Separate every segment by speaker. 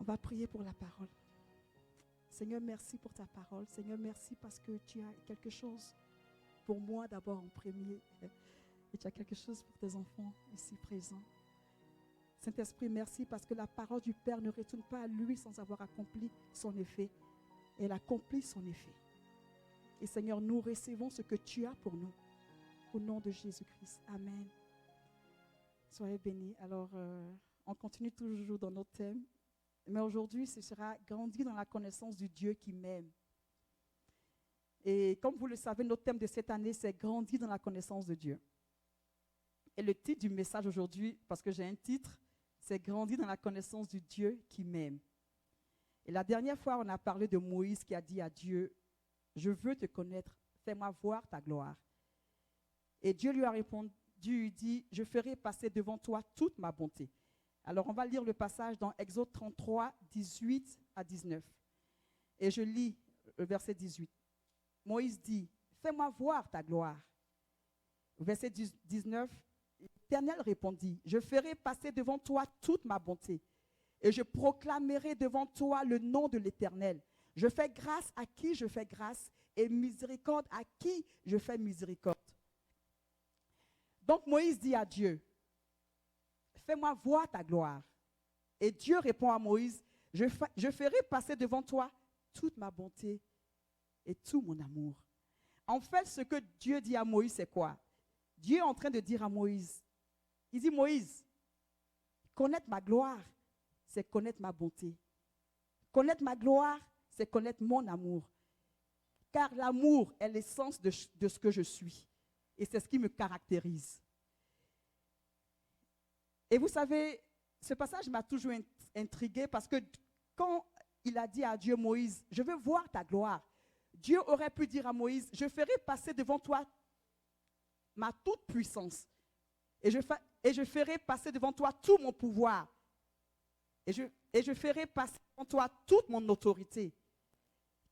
Speaker 1: On va prier pour la parole. Seigneur, merci pour ta parole. Seigneur, merci parce que tu as quelque chose pour moi d'abord en premier. Et tu as quelque chose pour tes enfants ici présents. Saint-Esprit, merci parce que la parole du Père ne retourne pas à lui sans avoir accompli son effet. Elle accomplit son effet. Et Seigneur, nous recevons ce que tu as pour nous. Au nom de Jésus-Christ. Amen. Soyez bénis. Alors, on continue toujours dans notre thème. Mais aujourd'hui, ce sera grandir dans la connaissance du Dieu qui m'aime. Et comme vous le savez, notre thème de cette année, c'est grandir dans la connaissance de Dieu. Et le titre du message aujourd'hui, parce que j'ai un titre, c'est grandir dans la connaissance du Dieu qui m'aime. Et la dernière fois, on a parlé de Moïse qui a dit à Dieu, je veux te connaître, fais-moi voir ta gloire. Et Dieu lui a répondu, il dit, je ferai passer devant toi toute ma bonté. Alors, on va lire le passage dans Exode 33, 18 à 19. Et je lis le verset 18. Moïse dit, fais-moi voir ta gloire. Verset 19, l'Éternel répondit, je ferai passer devant toi toute ma bonté. Et je proclamerai devant toi le nom de l'Éternel. Je fais grâce à qui je fais grâce et miséricorde à qui je fais miséricorde. Donc Moïse dit à Dieu, fais-moi voir ta gloire. Et Dieu répond à Moïse, je ferai passer devant toi toute ma bonté et tout mon amour. En fait, ce que Dieu dit à Moïse, c'est quoi? Dieu est en train de dire à Moïse, il dit, Moïse, connaître ma gloire, c'est connaître ma bonté. Connaître ma gloire, c'est connaître mon amour. Car l'amour est l'essence de ce que je suis. Et c'est ce qui me caractérise. Et vous savez, ce passage m'a toujours intrigué parce que quand il a dit à Dieu, Moïse, je veux voir ta gloire, Dieu aurait pu dire à Moïse, je ferai passer devant toi ma toute puissance. Et je ferai passer devant toi tout mon pouvoir. Et je ferai passer devant toi toute mon autorité.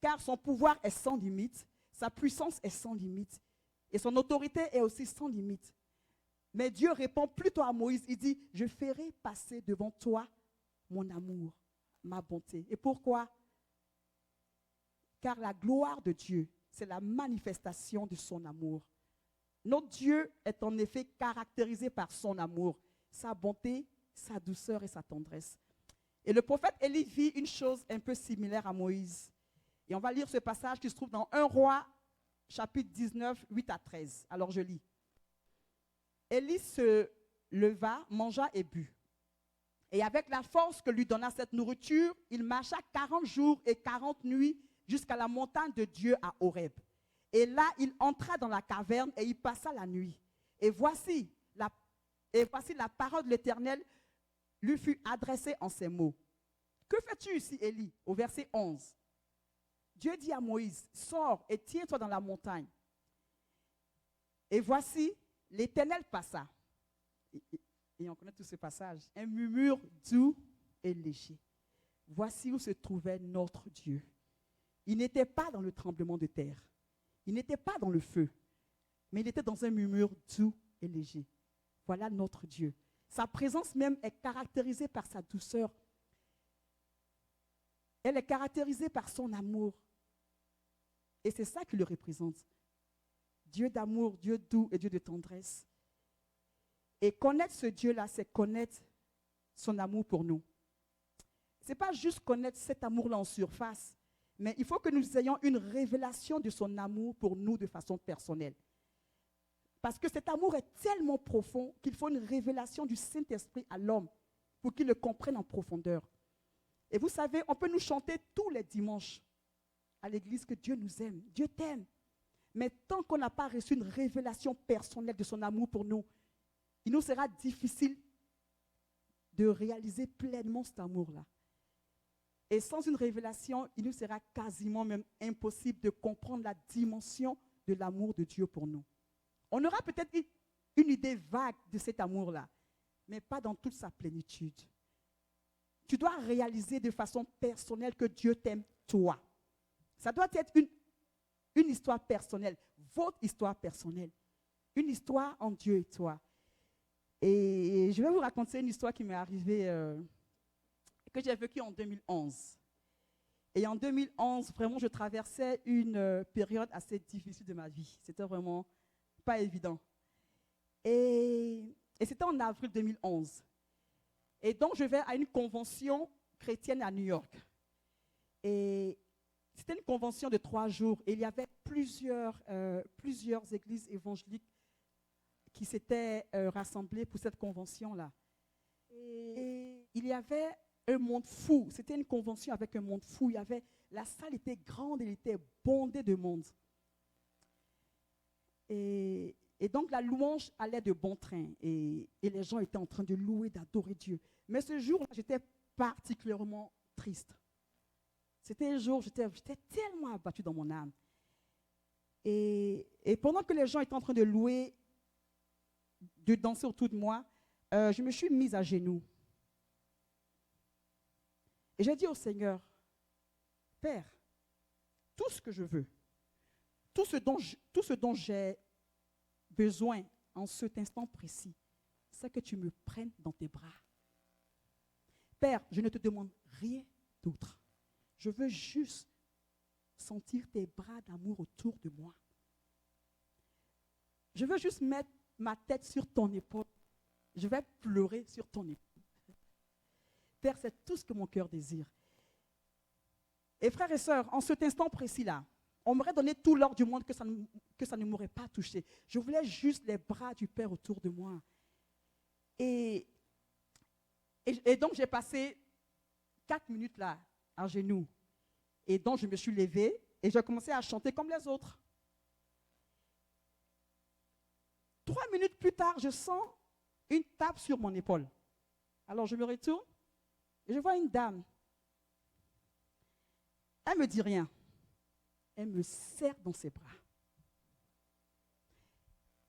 Speaker 1: Car son pouvoir est sans limite, sa puissance est sans limite. Et son autorité est aussi sans limite. Mais Dieu répond plutôt à Moïse, il dit, je ferai passer devant toi mon amour, ma bonté. Et pourquoi? Car la gloire de Dieu, c'est la manifestation de son amour. Notre Dieu est en effet caractérisé par son amour, sa bonté, sa douceur et sa tendresse. Et le prophète Élie vit une chose un peu similaire à Moïse. Et on va lire ce passage qui se trouve dans 1 Roi, chapitre 19, 8 à 13. Alors je lis. Élie se leva, mangea et but. Et avec la force que lui donna cette nourriture, il marcha 40 jours et 40 nuits jusqu'à la montagne de Dieu à Horeb. Et là, il entra dans la caverne et y passa la nuit. Et voici la parole de l'Éternel lui fut adressée en ces mots. Que fais-tu ici, Élie? Au verset 11. Dieu dit à Moïse, sors et tiens-toi dans la montagne. Et voici, l'Éternel passa. Et on connaît tout ce passage. Un murmure doux et léger. Voici où se trouvait notre Dieu. Il n'était pas dans le tremblement de terre. Il n'était pas dans le feu. Mais il était dans un murmure doux et léger. Voilà notre Dieu. Sa présence même est caractérisée par sa douceur. Elle est caractérisée par son amour. Et c'est ça qui le représente. Dieu d'amour, Dieu doux et Dieu de tendresse. Et connaître ce Dieu-là, c'est connaître son amour pour nous. Ce n'est pas juste connaître cet amour-là en surface, mais il faut que nous ayons une révélation de son amour pour nous de façon personnelle. Parce que cet amour est tellement profond qu'il faut une révélation du Saint-Esprit à l'homme pour qu'il le comprenne en profondeur. Et vous savez, on peut nous chanter tous les dimanches à l'église que Dieu nous aime, Dieu t'aime. Mais tant qu'on n'a pas reçu une révélation personnelle de son amour pour nous, il nous sera difficile de réaliser pleinement cet amour-là. Et sans une révélation, il nous sera quasiment même impossible de comprendre la dimension de l'amour de Dieu pour nous. On aura peut-être une idée vague de cet amour-là, mais pas dans toute sa plénitude. Tu dois réaliser de façon personnelle que Dieu t'aime, toi. Ça doit être une histoire personnelle, votre histoire personnelle. Une histoire en Dieu et toi. Et je vais vous raconter une histoire qui m'est arrivée, que j'ai vécu en 2011. Et en 2011, vraiment, je traversais une période assez difficile de ma vie. C'était vraiment pas évident. Et c'était en avril 2011. Et donc, je vais à une convention chrétienne à New York. Et c'était une convention de 3 jours. Et il y avait plusieurs églises évangéliques qui s'étaient rassemblées pour cette convention-là. Et il y avait un monde fou. C'était une convention avec un monde fou. La salle était grande, elle était bondée de monde. Et donc, la louange allait de bon train. Et les gens étaient en train de louer, d'adorer Dieu. Mais ce jour-là, j'étais particulièrement triste. C'était un jour, j'étais tellement abattue dans mon âme. Et pendant que les gens étaient en train de louer, de danser autour de moi, je me suis mise à genoux. Et j'ai dit au Seigneur, Père, tout ce que je veux, tout ce dont j'ai besoin en cet instant précis, c'est que tu me prennes dans tes bras. Père, je ne te demande rien d'autre. Je veux juste sentir tes bras d'amour autour de moi. Je veux juste mettre ma tête sur ton épaule. Je vais pleurer sur ton épaule. Père, c'est tout ce que mon cœur désire. Et frères et sœurs, en cet instant précis-là, on m'aurait donné tout l'or du monde que ça ne m'aurait pas touché. Je voulais juste les bras du Père autour de moi. Et donc, j'ai passé 4 minutes là, à genoux. Et donc, je me suis levée et j'ai commencé à chanter comme les autres. 3 minutes plus tard, je sens une tape sur mon épaule. Alors, je me retourne et je vois une dame. Elle ne me dit rien. Elle me serre dans ses bras.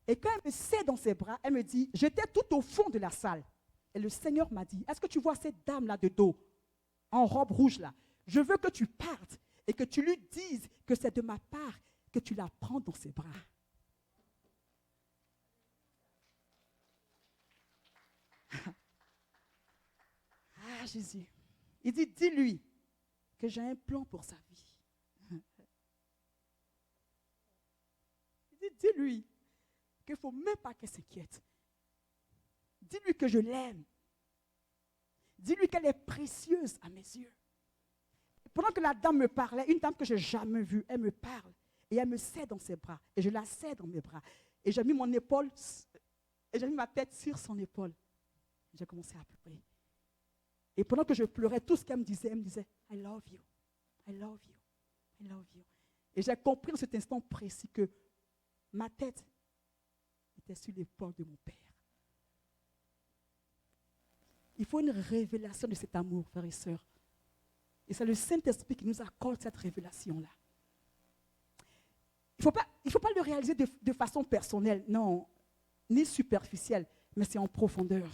Speaker 1: Et quand elle me serre dans ses bras, elle me dit, j'étais tout au fond de la salle. Et le Seigneur m'a dit, est-ce que tu vois cette dame-là de dos, en robe rouge là? Je veux que tu partes et que tu lui dises que c'est de ma part que tu la prends dans ses bras. Ah, Jésus. Il dit, dis-lui que j'ai un plan pour sa vie. Il dit, dis-lui qu'il ne faut même pas qu'elle s'inquiète. Dis-lui que je l'aime. Dis-lui qu'elle est précieuse à mes yeux. Pendant que la dame me parlait, une dame que je n'ai jamais vue, elle me parle et elle me serre dans ses bras. Et je la serre dans mes bras. Et j'ai mis mon épaule, et j'ai mis ma tête sur son épaule. J'ai commencé à pleurer. Et pendant que je pleurais, tout ce qu'elle me disait, I love you, I love you, I love you. Et j'ai compris en cet instant précis que ma tête était sur l'épaule de mon Père. Il faut une révélation de cet amour, frères et sœurs. Et c'est le Saint-Esprit qui nous accorde cette révélation-là. Il ne faut pas le réaliser de façon personnelle, non, ni superficielle, mais c'est en profondeur.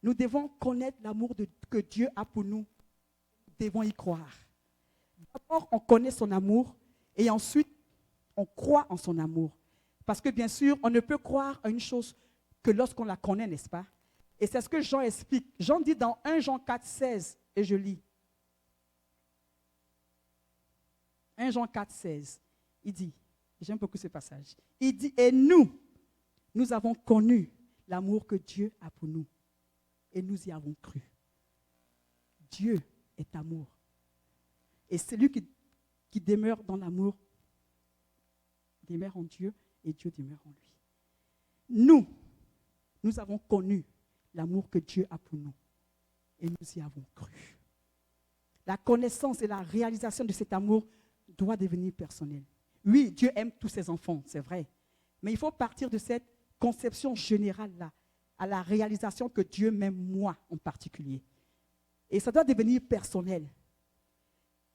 Speaker 1: Nous devons connaître l'amour que Dieu a pour nous. Nous devons y croire. D'abord, on connaît son amour et ensuite, on croit en son amour. Parce que bien sûr, on ne peut croire à une chose que lorsqu'on la connaît, n'est-ce pas? Et c'est ce que Jean explique. Jean dit dans 1 Jean 4, 16, et je lis. 1 Jean 4, 16, il dit, j'aime beaucoup ce passage, il dit, et nous avons connu l'amour que Dieu a pour nous. Et nous y avons cru. Dieu est amour. Et celui qui demeure dans l'amour demeure en Dieu et Dieu demeure en lui. Nous avons connu l'amour que Dieu a pour nous et nous y avons cru. La connaissance et la réalisation de cet amour doit devenir personnelle. Oui, Dieu aime tous ses enfants, c'est vrai. Mais il faut partir de cette conception générale-là à la réalisation que Dieu m'aime moi en particulier. Et ça doit devenir personnel.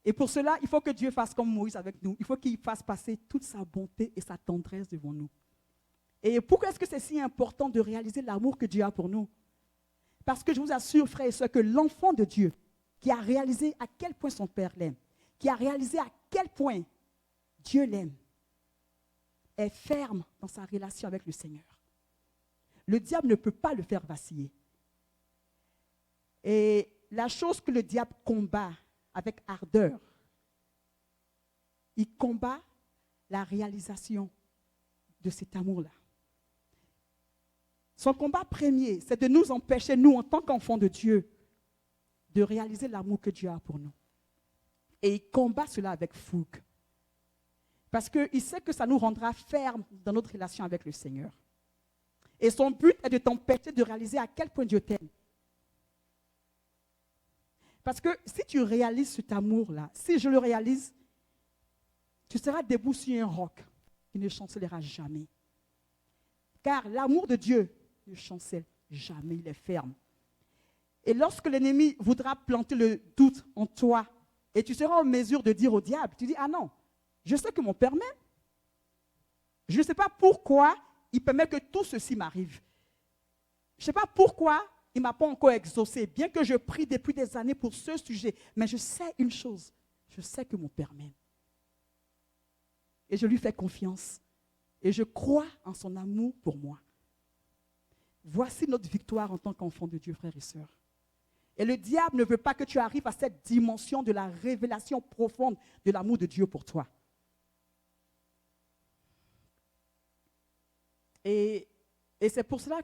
Speaker 1: Et pour cela, il faut que Dieu fasse comme Moïse avec nous. Il faut qu'il fasse passer toute sa bonté et sa tendresse devant nous. Et pourquoi est-ce que c'est si important de réaliser l'amour que Dieu a pour nous? Parce que je vous assure, frères et sœurs, que l'enfant de Dieu, qui a réalisé à quel point son Père l'aime, qui a réalisé à quel point Dieu l'aime, est ferme dans sa relation avec le Seigneur. Le diable ne peut pas le faire vaciller. Et la chose que le diable combat avec ardeur, il combat la réalisation de cet amour-là. Son combat premier, c'est de nous empêcher, nous, en tant qu'enfants de Dieu, de réaliser l'amour que Dieu a pour nous. Et il combat cela avec fougue. Parce qu'il sait que ça nous rendra fermes dans notre relation avec le Seigneur. Et son but est de t'empêcher de réaliser à quel point Dieu t'aime. Parce que si tu réalises cet amour-là, si je le réalise, tu seras debout sur un roc qui ne chancellera jamais. Car l'amour de Dieu ne chancelle jamais, il est ferme. Et lorsque l'ennemi voudra planter le doute en toi, et tu seras en mesure de dire au diable, tu dis, ah non, je sais que mon Père m'aime. Je ne sais pas pourquoi il permet que tout ceci m'arrive. Je ne sais pas pourquoi il ne m'a pas encore exaucé, bien que je prie depuis des années pour ce sujet. Mais je sais une chose, je sais que mon Père m'aime. Et je lui fais confiance. Et je crois en son amour pour moi. Voici notre victoire en tant qu'enfant de Dieu, frères et sœurs. Et le diable ne veut pas que tu arrives à cette dimension de la révélation profonde de l'amour de Dieu pour toi. Et c'est pour cela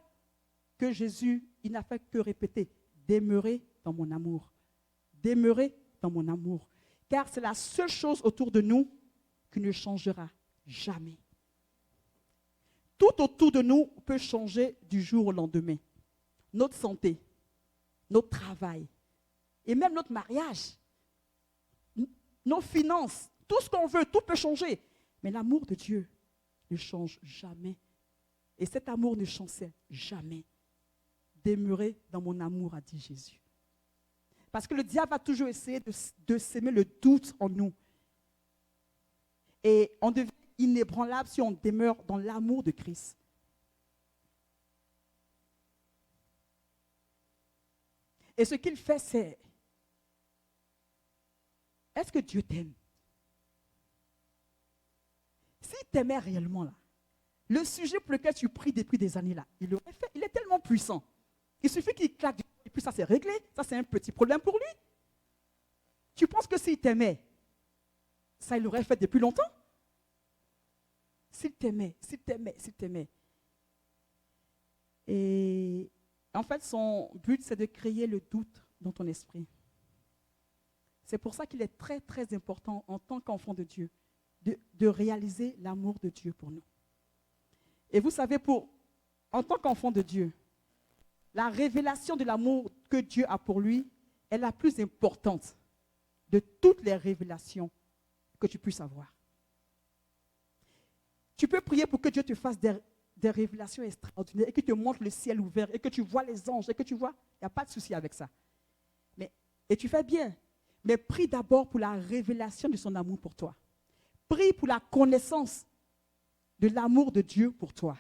Speaker 1: que Jésus, il n'a fait que répéter, demeurez dans mon amour. Demeurez dans mon amour. Car c'est la seule chose autour de nous qui ne changera jamais. Tout autour de nous peut changer du jour au lendemain. Notre santé, notre travail, et même notre mariage, nos finances, tout ce qu'on veut, tout peut changer. Mais l'amour de Dieu ne change jamais. Et cet amour ne chancelle jamais. Demeurez dans mon amour, a dit Jésus. Parce que le diable va toujours essayer de s'aimer le doute en nous. Et on devient inébranlable si on demeure dans l'amour de Christ. Et ce qu'il fait, c'est, est-ce que Dieu t'aime? S'il t'aimait réellement, là, le sujet pour lequel tu pries depuis des années, là, il l'aurait fait. Il est tellement puissant. Il suffit qu'il claque et puis ça c'est réglé. Ça c'est un petit problème pour lui. Tu penses que s'il t'aimait, ça il l'aurait fait depuis longtemps? S'il t'aimait, s'il t'aimait, s'il t'aimait. Et en fait, son but, c'est de créer le doute dans ton esprit. C'est pour ça qu'il est très, très important en tant qu'enfant de Dieu de réaliser l'amour de Dieu pour nous. Et vous savez, en tant qu'enfant de Dieu, la révélation de l'amour que Dieu a pour lui est la plus importante de toutes les révélations que tu puisses avoir. Tu peux prier pour que Dieu te fasse des révélations extraordinaires et qu'il te montre le ciel ouvert et que tu vois les anges et que tu vois, il n'y a pas de souci avec ça. Et tu fais bien, mais prie d'abord pour la révélation de son amour pour toi. Prie pour la connaissance de l'amour de Dieu pour toi.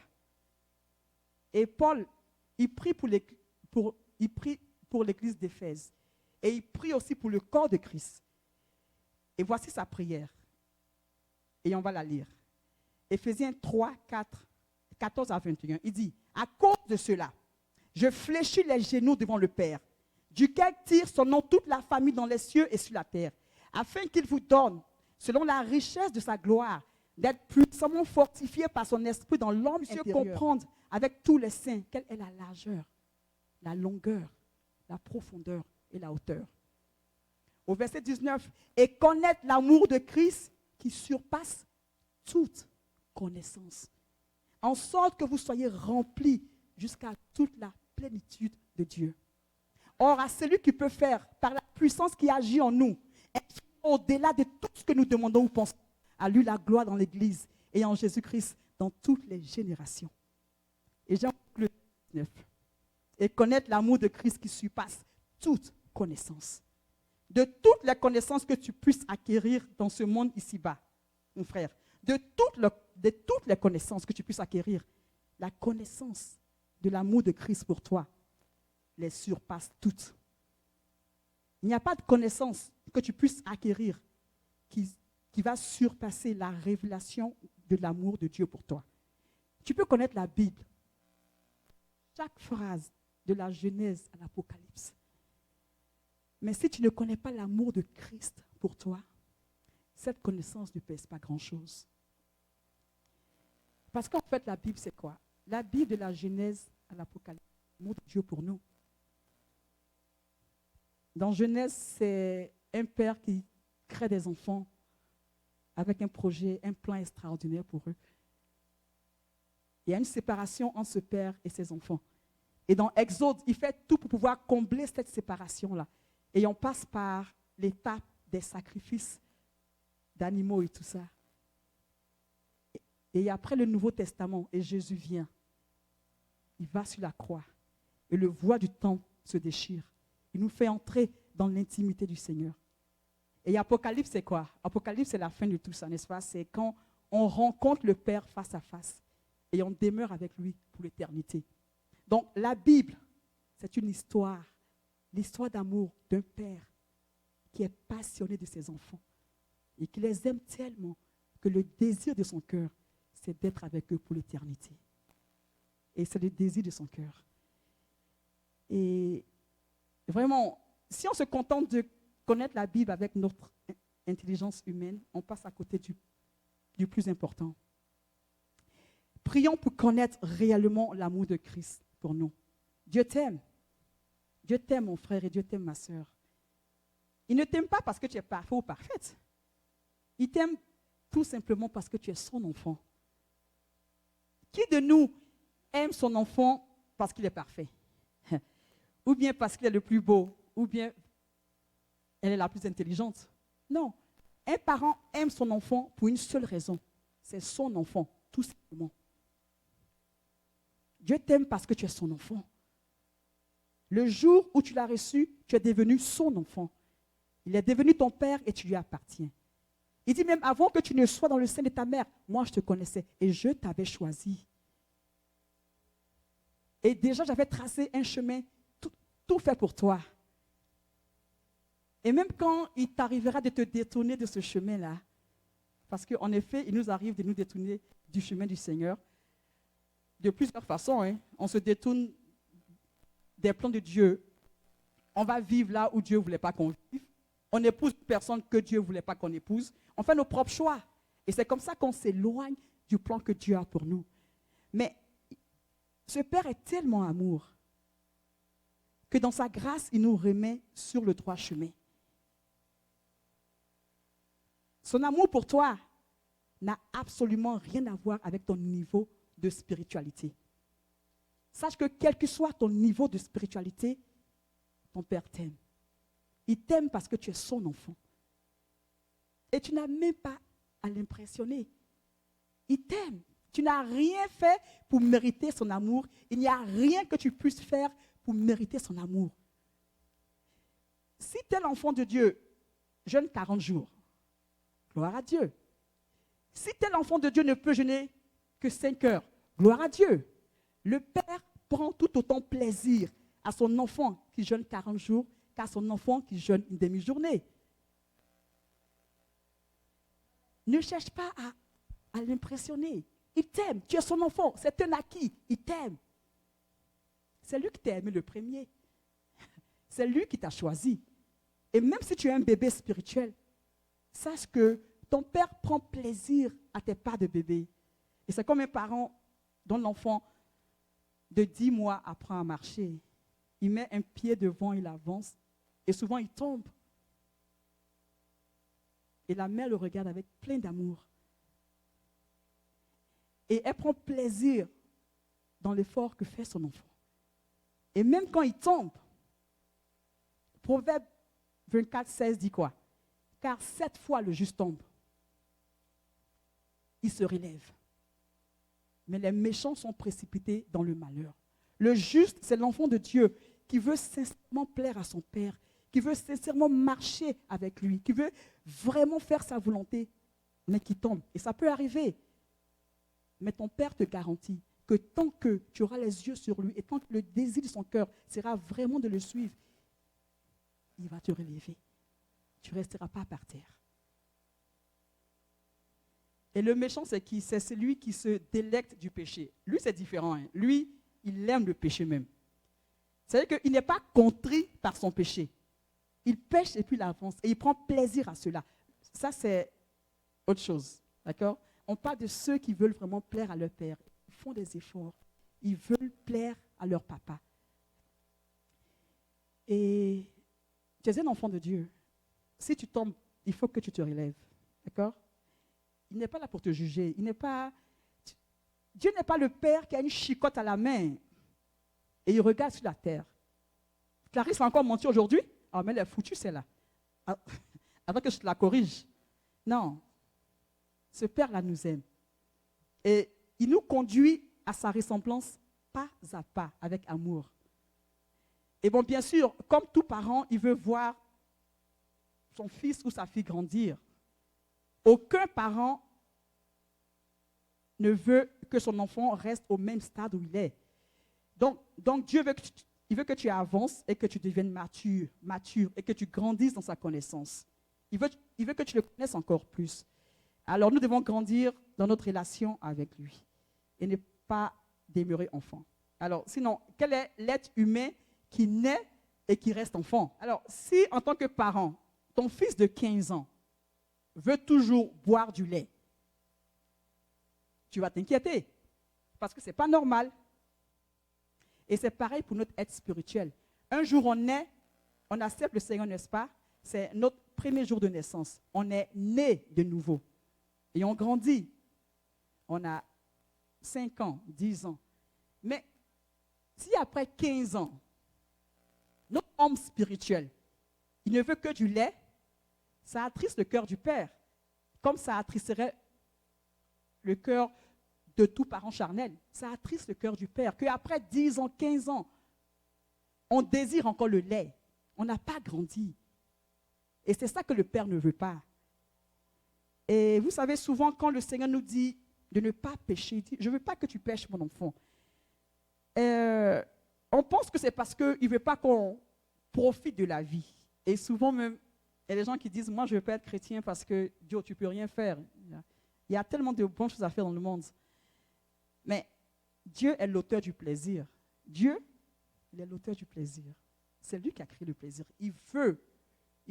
Speaker 1: Et Paul, il prie pour l'église d'Éphèse. Et il prie aussi pour le corps de Christ. Et voici sa prière. Et on va la lire. Éphésiens 3, 14 à 21. Il dit, à cause de cela, je fléchis les genoux devant le Père, duquel tire son nom toute la famille dans les cieux et sur la terre, afin qu'il vous donne, selon la richesse de sa gloire, d'être puissamment fortifié par son esprit dans l'homme intérieur, comprendre avec tous les saints quelle est la largeur, la longueur, la profondeur et la hauteur. Au verset 19, et connaître l'amour de Christ qui surpasse toute connaissance, en sorte que vous soyez remplis jusqu'à toute la plénitude de Dieu. Or, à celui qui peut faire, par la puissance qui agit en nous, au-delà de tout ce que nous demandons ou pensons, à lui la gloire dans l'Église et en Jésus-Christ dans toutes les générations. Et Jean le 9. Et connaître l'amour de Christ qui surpasse toute connaissance. De toutes les connaissances que tu puisses acquérir dans ce monde ici-bas, mon frère, de toutes les connaissances que tu puisses acquérir, la connaissance de l'amour de Christ pour toi les surpasse toutes. Il n'y a pas de connaissance que tu puisses acquérir qui va surpasser la révélation de l'amour de Dieu pour toi. Tu peux connaître la Bible. Chaque phrase de la Genèse à l'Apocalypse. Mais si tu ne connais pas l'amour de Christ pour toi, cette connaissance ne pèse pas grand-chose. Parce qu'en fait, la Bible, c'est quoi? La Bible, de la Genèse à l'Apocalypse, l'amour de Dieu pour nous. Dans Genèse, c'est un père qui crée des enfants avec un projet, un plan extraordinaire pour eux. Il y a une séparation entre ce père et ses enfants. Et dans Exode, il fait tout pour pouvoir combler cette séparation-là. Et on passe par l'étape des sacrifices d'animaux et tout ça. Et après le Nouveau Testament, et Jésus vient, il va sur la croix. Et le voile du temple se déchire. Il nous fait entrer dans l'intimité du Seigneur. Et Apocalypse, c'est quoi? Apocalypse, c'est la fin de tout ça, n'est-ce pas? C'est quand on rencontre le Père face à face et on demeure avec lui pour l'éternité. Donc, la Bible, c'est une histoire, l'histoire d'amour d'un père qui est passionné de ses enfants et qui les aime tellement que le désir de son cœur, c'est d'être avec eux pour l'éternité. Et c'est le désir de son cœur. Et vraiment, si on se contente de connaître la Bible avec notre intelligence humaine, on passe à côté du plus important. Prions pour connaître réellement l'amour de Christ pour nous. Dieu t'aime. Dieu t'aime, mon frère, et Dieu t'aime, ma soeur. Il ne t'aime pas parce que tu es parfait ou parfaite. Il t'aime tout simplement parce que tu es son enfant. Qui de nous aime son enfant parce qu'il est parfait? Ou bien parce qu'il est le plus beau? Ou bien elle est la plus intelligente? Non. Un parent aime son enfant pour une seule raison. C'est son enfant, tout simplement. Dieu t'aime parce que tu es son enfant. Le jour où tu l'as reçu, tu es devenu son enfant. Il est devenu ton père et tu lui appartiens. Il dit même, avant que tu ne sois dans le sein de ta mère, moi je te connaissais et je t'avais choisi. Et déjà j'avais tracé un chemin tout fait pour toi. Et même quand il t'arrivera de te détourner de ce chemin-là, parce qu'en effet, il nous arrive de nous détourner du chemin du Seigneur, de plusieurs façons. Hein. On se détourne des plans de Dieu. On va vivre là où Dieu ne voulait pas qu'on vive. On épouse une personne que Dieu ne voulait pas qu'on épouse. On fait nos propres choix. Et c'est comme ça qu'on s'éloigne du plan que Dieu a pour nous. Mais ce Père est tellement amour que dans sa grâce, il nous remet sur le droit chemin. Son amour pour toi n'a absolument rien à voir avec ton niveau de spiritualité. Sache que quel que soit ton niveau de spiritualité, ton Père t'aime. Il t'aime parce que tu es son enfant. Et tu n'as même pas à l'impressionner. Il t'aime. Tu n'as rien fait pour mériter son amour. Il n'y a rien que tu puisses faire pour mériter son amour. Si tu es l'enfant de Dieu, jeûne 40 jours. Gloire à Dieu. Si tel enfant de Dieu ne peut jeûner que 5 heures, gloire à Dieu. Le Père prend tout autant plaisir à son enfant qui jeûne 40 jours qu'à son enfant qui jeûne une demi-journée. Ne cherche pas à l'impressionner. Il t'aime. Tu es son enfant. C'est un acquis. Il t'aime. C'est lui qui t'a aimé le premier. C'est lui qui t'a choisi. Et même si tu es un bébé spirituel, sache que ton Père prend plaisir à tes pas de bébé. Et c'est comme un parent dont l'enfant de 10 mois apprend à marcher. Il met un pied devant, il avance, et souvent il tombe. Et la mère le regarde avec plein d'amour. Et elle prend plaisir dans l'effort que fait son enfant. Et même quand il tombe, Proverbe 24, 16 dit quoi? Car 7 fois le juste tombe, il se relève. Mais les méchants sont précipités dans le malheur. Le juste, c'est l'enfant de Dieu qui veut sincèrement plaire à son Père, qui veut sincèrement marcher avec lui, qui veut vraiment faire sa volonté, mais qui tombe. Et ça peut arriver. Mais ton Père te garantit que tant que tu auras les yeux sur lui et tant que le désir de son cœur sera vraiment de le suivre, il va te relever. Tu ne resteras pas par terre. Et le méchant, c'est qui? C'est celui qui se délecte du péché. Lui, c'est différent. Hein. Lui, il aime le péché même. C'est-à-dire qu'il n'est pas contrit par son péché. Il pêche et puis il avance. Et il prend plaisir à cela. Ça, c'est autre chose. D'accord? On parle de ceux qui veulent vraiment plaire à leur père. Ils font des efforts. Ils veulent plaire à leur papa. Et tu es un enfant de Dieu. Si tu tombes, il faut que tu te relèves. D'accord? Il n'est pas là pour te juger. Dieu n'est pas le père qui a une chicotte à la main et il regarde sur la terre. Clarisse a encore menti aujourd'hui? Ah, mais elle est foutue, celle-là. Avant que je te la corrige. Non. Ce père-là nous aime. Et il nous conduit à sa ressemblance pas à pas, avec amour. Et bon, bien sûr, comme tout parent, il veut voir son fils ou sa fille grandir. Aucun parent ne veut que son enfant reste au même stade où il est. Donc Dieu veut que tu avances et que tu deviennes mature et que tu grandisses dans sa connaissance. Il veut que tu le connaisses encore plus. Alors nous devons grandir dans notre relation avec lui et ne pas demeurer enfant. Alors sinon, quel est l'être humain qui naît et qui reste enfant? Alors si en tant que parent, ton fils de 15 ans veut toujours boire du lait, tu vas t'inquiéter parce que ce n'est pas normal. Et c'est pareil pour notre être spirituel. Un jour on accepte le Seigneur, n'est-ce pas? C'est notre premier jour de naissance. On est né de nouveau. Et on grandit. On a 5 ans, 10 ans. Mais si après 15 ans, notre homme spirituel, il ne veut que du lait, ça attriste le cœur du Père, comme ça attristerait le cœur de tout parent charnel. Ça attriste le cœur du Père, qu'après 10 ans, 15 ans, on désire encore le lait. On n'a pas grandi. Et c'est ça que le Père ne veut pas. Et vous savez, souvent, quand le Seigneur nous dit de ne pas pécher, il dit, je ne veux pas que tu pêches, mon enfant. On pense que c'est parce qu'il ne veut pas qu'on profite de la vie. Et souvent même, il y a des gens qui disent, moi, je ne veux pas être chrétien parce que, Dieu, tu ne peux rien faire. Il y a tellement de bonnes choses à faire dans le monde. Mais Dieu est l'auteur du plaisir. Dieu, il est l'auteur du plaisir. C'est lui qui a créé le plaisir. Il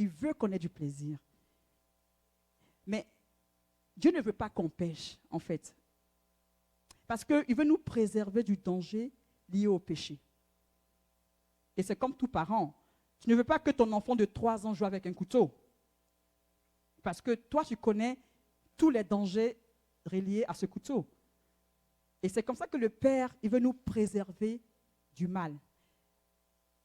Speaker 1: veut qu'on ait du plaisir. Mais Dieu ne veut pas qu'on pêche, en fait. Parce qu'il veut nous préserver du danger lié au péché. Et c'est comme tout parent. Tu ne veux pas que ton enfant de 3 ans joue avec un couteau. Parce que toi, tu connais tous les dangers reliés à ce couteau. Et c'est comme ça que le Père, il veut nous préserver du mal.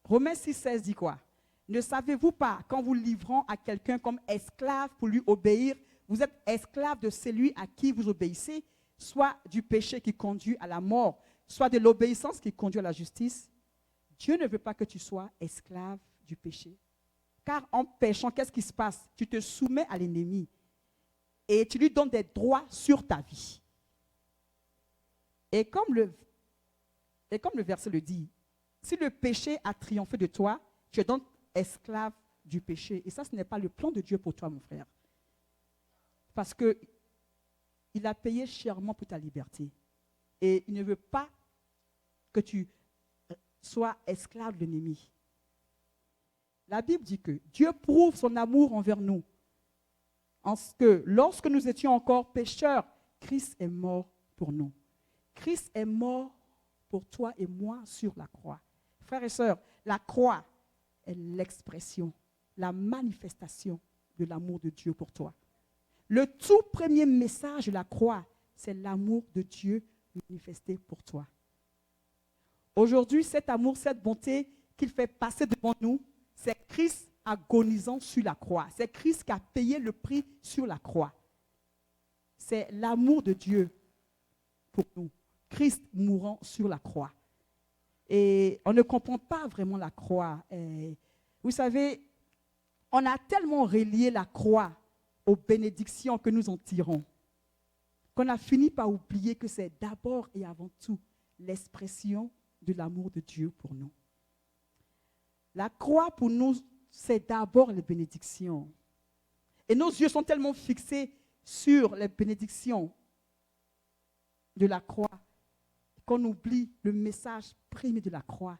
Speaker 1: Romains 6,16 dit quoi? Ne savez-vous pas, qu'en vous livrant à quelqu'un comme esclave pour lui obéir, vous êtes esclave de celui à qui vous obéissez, soit du péché qui conduit à la mort, soit de l'obéissance qui conduit à la justice? Dieu ne veut pas que tu sois esclave du péché. Car en péchant, qu'est-ce qui se passe? Tu te soumets à l'ennemi et tu lui donnes des droits sur ta vie. Et comme le verset le dit, si le péché a triomphé de toi, tu es donc esclave du péché. Et ça, ce n'est pas le plan de Dieu pour toi, mon frère. Parce qu'il a payé chèrement pour ta liberté. Et il ne veut pas que tu sois esclave de l'ennemi. La Bible dit que Dieu prouve son amour envers nous, en ce que lorsque nous étions encore pécheurs, Christ est mort pour nous. Christ est mort pour toi et moi sur la croix. Frères et sœurs, la croix est l'expression, la manifestation de l'amour de Dieu pour toi. Le tout premier message de la croix, c'est l'amour de Dieu manifesté pour toi. Aujourd'hui, cet amour, cette bonté qu'il fait passer devant nous, c'est Christ agonisant sur la croix. C'est Christ qui a payé le prix sur la croix. C'est l'amour de Dieu pour nous. Christ mourant sur la croix. Et on ne comprend pas vraiment la croix. Et vous savez, on a tellement relié la croix aux bénédictions que nous en tirons, qu'on a fini par oublier que c'est d'abord et avant tout l'expression de l'amour de Dieu pour nous. La croix pour nous, c'est d'abord les bénédictions. Et nos yeux sont tellement fixés sur les bénédictions de la croix qu'on oublie le message premier de la croix.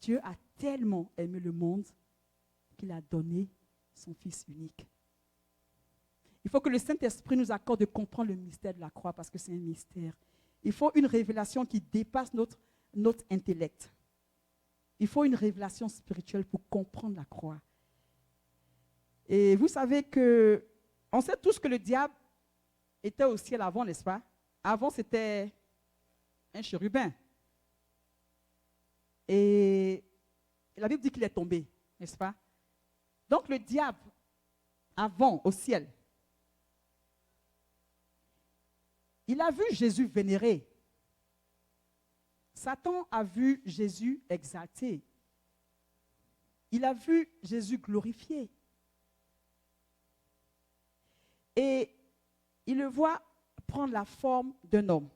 Speaker 1: Dieu a tellement aimé le monde qu'il a donné son Fils unique. Il faut que le Saint-Esprit nous accorde de comprendre le mystère de la croix parce que c'est un mystère. Il faut une révélation qui dépasse notre intellect. Il faut une révélation spirituelle pour comprendre la croix. Et vous savez que, on sait tous que le diable était au ciel avant, n'est-ce pas? Avant, c'était un chérubin. Et la Bible dit qu'il est tombé, n'est-ce pas? Donc le diable, avant, au ciel, il a vu Jésus vénéré. Satan a vu Jésus exalté. Il a vu Jésus glorifié. Et il le voit prendre la forme d'un homme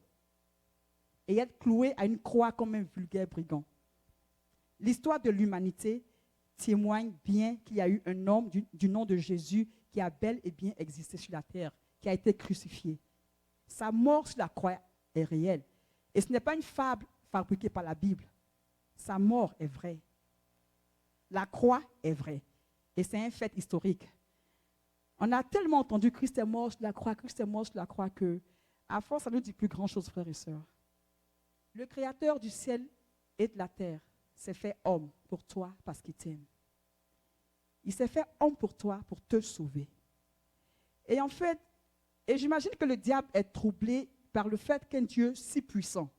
Speaker 1: et être cloué à une croix comme un vulgaire brigand. L'histoire de l'humanité témoigne bien qu'il y a eu un homme du nom de Jésus qui a bel et bien existé sur la terre, qui a été crucifié. Sa mort sur la croix est réelle. Et ce n'est pas une fable fabriquée par la Bible. Sa mort est vraie. La croix est vraie. Et c'est un fait historique. On a tellement entendu Christ est mort sur la croix, Christ est mort sur la croix que, à force, ça ne nous dit plus grand-chose, frères et sœurs. Le Créateur du ciel et de la terre s'est fait homme pour toi parce qu'il t'aime. Il s'est fait homme pour toi pour te sauver. Et en fait, j'imagine que le diable est troublé par le fait qu'un Dieu si puissant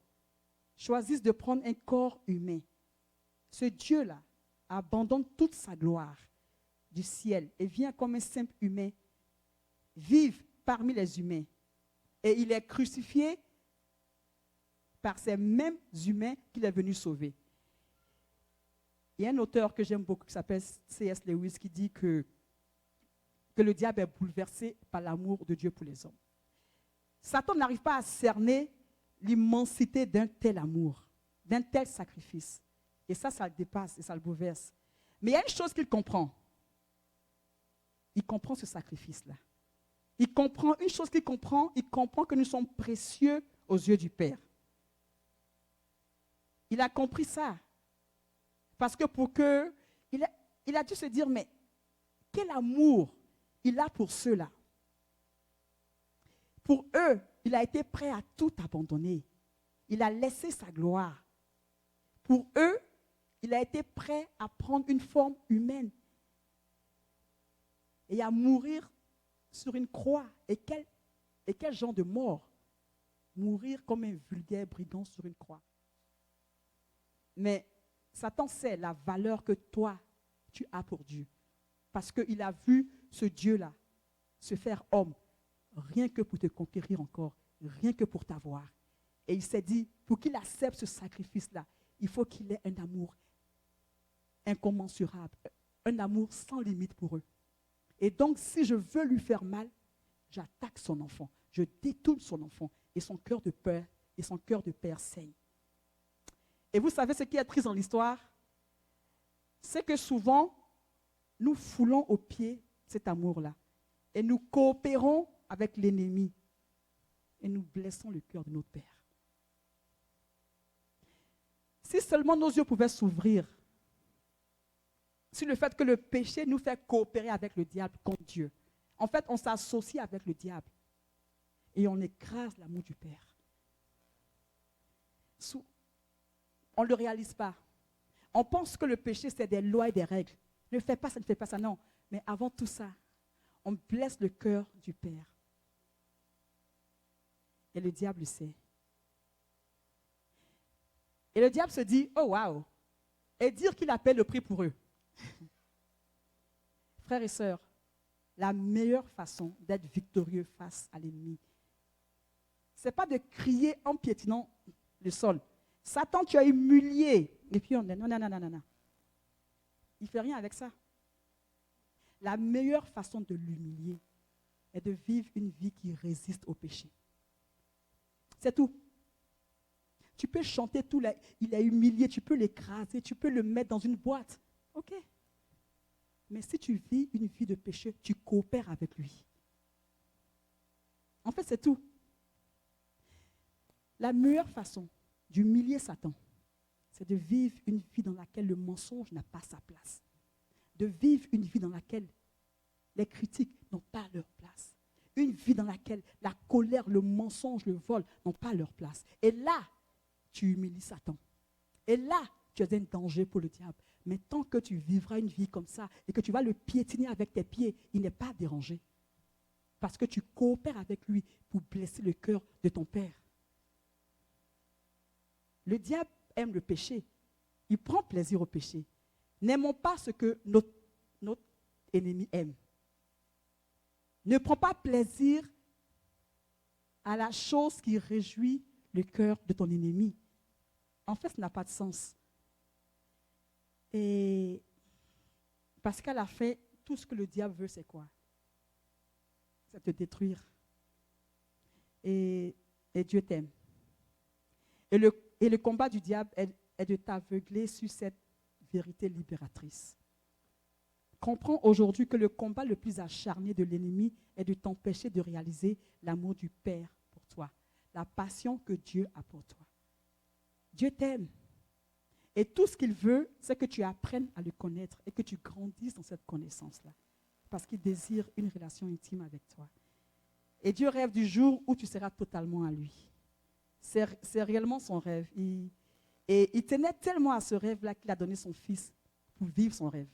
Speaker 1: choisisse de prendre un corps humain. Ce Dieu-là abandonne toute sa gloire du ciel et vient comme un simple humain, vivre parmi les humains. Et il est crucifié par ces mêmes humains qu'il est venu sauver. Il y a un auteur que j'aime beaucoup qui s'appelle C.S. Lewis qui dit que le diable est bouleversé par l'amour de Dieu pour les hommes. Satan n'arrive pas à cerner l'immensité d'un tel amour, d'un tel sacrifice. Et ça le dépasse et ça le bouleverse. Mais il y a une chose qu'il comprend. Il comprend ce sacrifice-là. Il comprend une chose qu'il comprend, il comprend que nous sommes précieux aux yeux du Père. Il a compris ça. Parce que il a dû se dire, mais quel amour il a pour ceux-là. Pour eux, il a été prêt à tout abandonner. Il a laissé sa gloire. Pour eux, il a été prêt à prendre une forme humaine et à mourir sur une croix. Et quel genre de mort? Mourir comme un vulgaire brigand sur une croix. Mais Satan sait la valeur que toi, tu as pour Dieu. Parce qu'il a vu ce Dieu-là se faire homme, rien que pour te conquérir encore, rien que pour t'avoir. Et il s'est dit, pour qu'il accepte ce sacrifice-là, il faut qu'il ait un amour incommensurable, un amour sans limite pour eux. Et donc, si je veux lui faire mal, j'attaque son enfant, je détourne son enfant, et son cœur de père saigne. Et vous savez ce qui est triste dans l'histoire? C'est que souvent, nous foulons aux pieds cet amour-là. Et nous coopérons avec l'ennemi. Et nous blessons le cœur de notre Père. Si seulement nos yeux pouvaient s'ouvrir sur le fait que le péché nous fait coopérer avec le diable contre Dieu. En fait, on s'associe avec le diable. Et on écrase l'amour du Père. On ne le réalise pas. On pense que le péché, c'est des lois et des règles. Ne fais pas ça, ne fais pas ça, non. Mais avant tout ça, on blesse le cœur du Père. Et le diable le sait. Et le diable se dit, oh waouh, et dire qu'il a payé le prix pour eux. Frères et sœurs, la meilleure façon d'être victorieux face à l'ennemi, ce n'est pas de crier en piétinant le sol. Satan, tu as humilié. Et puis on dit, non. Il ne fait rien avec ça. La meilleure façon de l'humilier est de vivre une vie qui résiste au péché. C'est tout. Tu peux chanter tout, il est humilié, tu peux l'écraser, tu peux le mettre dans une boîte. Ok. Mais si tu vis une vie de péché, tu coopères avec lui. En fait, c'est tout. La meilleure façon d'humilier Satan, c'est de vivre une vie dans laquelle le mensonge n'a pas sa place. de vivre une vie dans laquelle les critiques n'ont pas leur place. Une vie dans laquelle la colère, le mensonge, le vol n'ont pas leur place. Et là, tu humilies Satan. Et là, tu es un danger pour le diable. Mais tant que tu vivras une vie comme ça et que tu vas le piétiner avec tes pieds, il n'est pas dérangé. Parce que tu coopères avec lui pour blesser le cœur de ton père. Le diable aime le péché. Il prend plaisir au péché. N'aimons pas ce que notre ennemi aime. Ne prends pas plaisir à la chose qui réjouit le cœur de ton ennemi. En fait, ça n'a pas de sens. Et parce qu'à la fin, tout ce que le diable veut, c'est quoi? C'est te détruire. Et Dieu t'aime. Et le combat du diable est de t'aveugler sur cette vérité libératrice. Comprends aujourd'hui que le combat le plus acharné de l'ennemi est de t'empêcher de réaliser l'amour du Père pour toi, la passion que Dieu a pour toi. Dieu t'aime. Et tout ce qu'il veut, c'est que tu apprennes à le connaître et que tu grandisses dans cette connaissance-là. Parce qu'il désire une relation intime avec toi. Et Dieu rêve du jour où tu seras totalement à lui. C'est réellement son rêve. Et il tenait tellement à ce rêve-là qu'il a donné son fils pour vivre son rêve.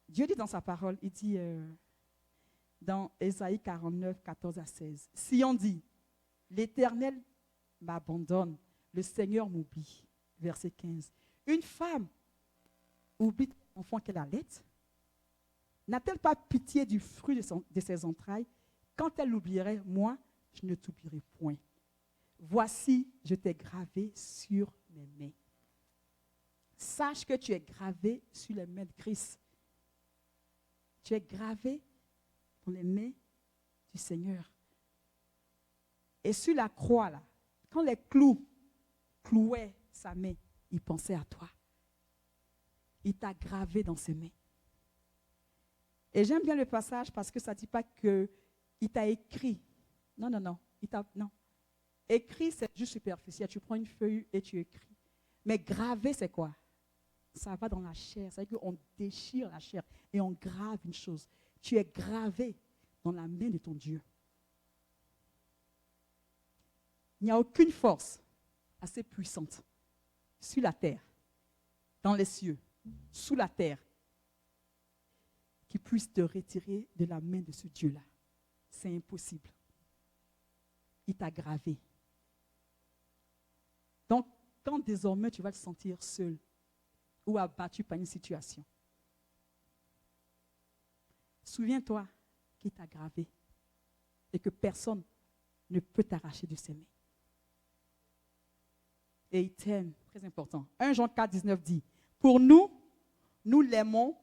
Speaker 1: Dieu dit dans sa parole, il dit dans Ésaïe 49, 14 à 16, si on dit, l'Éternel m'abandonne, le Seigneur m'oublie. Verset 15. Une femme oublie l'enfant qu'elle allait. N'a-t-elle pas pitié du fruit de ses entrailles? Quand elle l'oublierait, moi, je ne t'oublierai point. Voici, je t'ai gravé sur mes mains. Sache que tu es gravé sur les mains de Christ. Tu es gravé dans les mains du Seigneur. Et sur la croix, là, quand les clous clouaient sa main, il pensait à toi. Il t'a gravé dans ses mains. Et j'aime bien le passage parce que ça ne dit pas qu'il t'a écrit. Non. Non. Écrit, c'est juste superficiel. Tu prends une feuille et tu écris. Mais gravé, c'est quoi? Ça va dans la chair. C'est-à-dire qu'on déchire la chair et on grave une chose. Tu es gravé dans la main de ton Dieu. Il n'y a aucune force assez puissante sur la terre, dans les cieux, sous la terre, qui puisse te retirer de la main de ce Dieu-là. C'est impossible. Il t'a gravé. Donc, quand désormais tu vas te sentir seul ou abattu par une situation, souviens-toi qu'il t'a gravé et que personne ne peut t'arracher de ses mains. Et il t'aime, très important. 1 Jean 4, 19 dit, pour nous, nous l'aimons